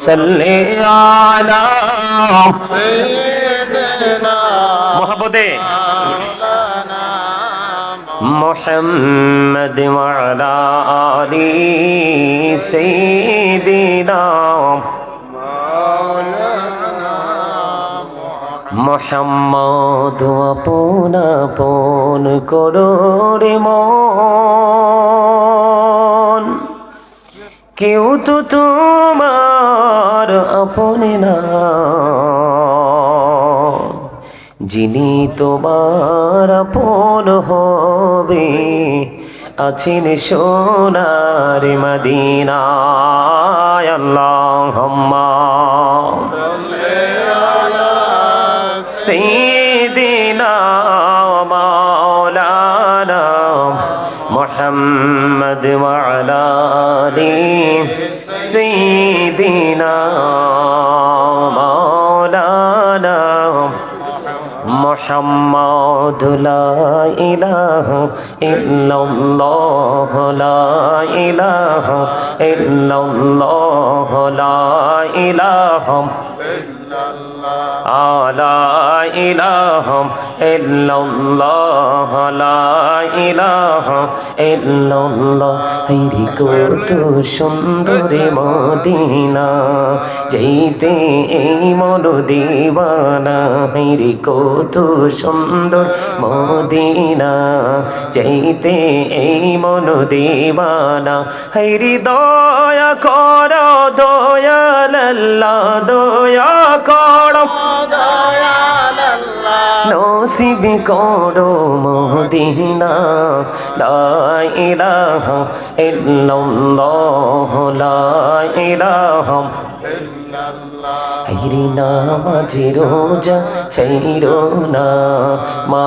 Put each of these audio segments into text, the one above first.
সাল্লি আলা সাইয়্যিদিনা মুহাব্বতে মুহাম্মদ ওয়া আলা আলি সাইয়্যিদিনা মুহাম্মদ আপন আপন করোরে মন কেউ তো তোমার আপন না যিনি তোমার আপন হবে আছেন সোনার মদিনায় আল্লাহুম্মা সাইয়্যিদিনা মাওলানা মুহাম্মদ ওয়া আলা আলি সাইয়্যিদিনা মাওলানা মুহাম্মদ লা ইলাহা ইল্লাল্লাহ লা ইলাহা ইল্লাল্লাহ লা ইলাহা লা ইলাহা ইল্লাল্লাহ লা ইলাহা ইল্লাল্লাহ হায়রে কত সুন্দর মদিনা যাইতে এই মন দিওয়ানা হায়রে কত সুন্দর মদিনা যাইতে এই মন দিওয়ানা হায়রে দয়া করো দয়াল আল্লাহ দয়া করো দয়াল আল্লাহ নসিব করো মদিনা লা ইলাহা ইল্লাল্লাহ লা ইলাহা হায়রে নামাজে রোজা ছাইরো না মা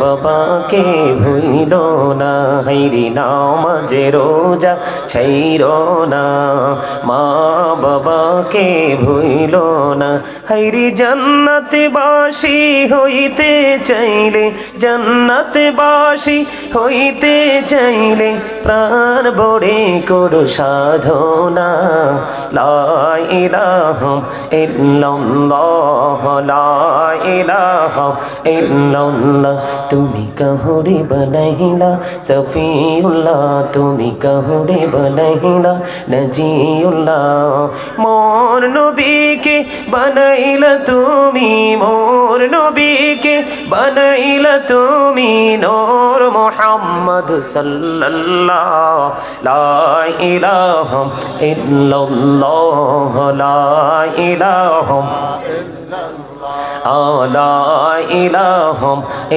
বাবাকে ভুইলো না হায়রে নামাজে রোজা ছাইরো না মা বাবাকে ভুইলো না হায়রে জান্নাতে বাসী হইতে চাইলে জান্নাতে বাসী হইতে চাইলে প্রাণ ভরে করো সাধনা লা ইলাহা ইল্লাল্লাহ লা ইলাহা ইল্লাল্লাহ তুমি কাহুরে বানাইলা সফিউল্লাহ তুমি কাহুরে বানাইলা নজিউল্লাহ মোর নবীকে বানাইলা তুমি মোর নবীকে বানাইলা তুমি নূর মুহাম্মদ সাল্লাল্লাহ লা ইলাহা ইল্লাল্লাহ লা ইলাহা লা ইলাহা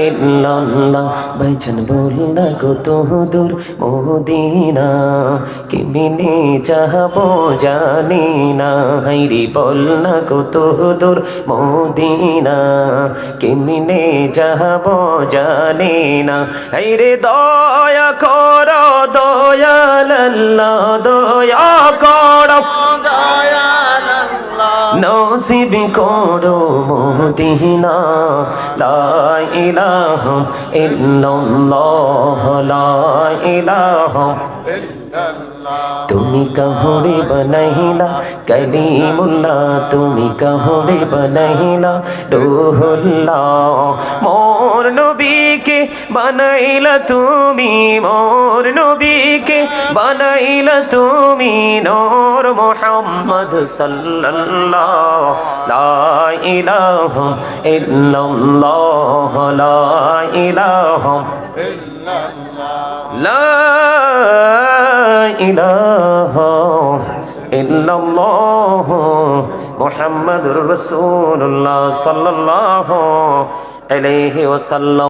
ইল্লাল্লাহ ভাইজান বলনা কত দূর মদিনা কেমনে যাবো জানি না হায়রে বলনা কত দূর মদিনা কেমনে যাবো জানি না হায়রে দয়া করো দয়াল আল্লাহ দয়া করো দয়াল আল্লাহ নসিব করো মদিনা লা ইলাহা ইল্লাল্লাহ লা ইলাহা তুমি কাহুরে বানাইলা কালিমুল্লাহ তুমি কাহুরে বানাইলা রূহুল্লাহ মোর নবীকে বানাইলা তুমি মোর নবীকে বানাইলা তুমি নূর মুহাম্মদ সাল্লাল্লাহ লা ইলাহা ইল্লাল্লাহ লা ইলাহা লা ইলাহা ইল্লাল্লাহ মুহাম্মাদুর রাসূলুল্লাহ সাল্লাল্লাহু আলাইহি ওয়াসাল্লাম।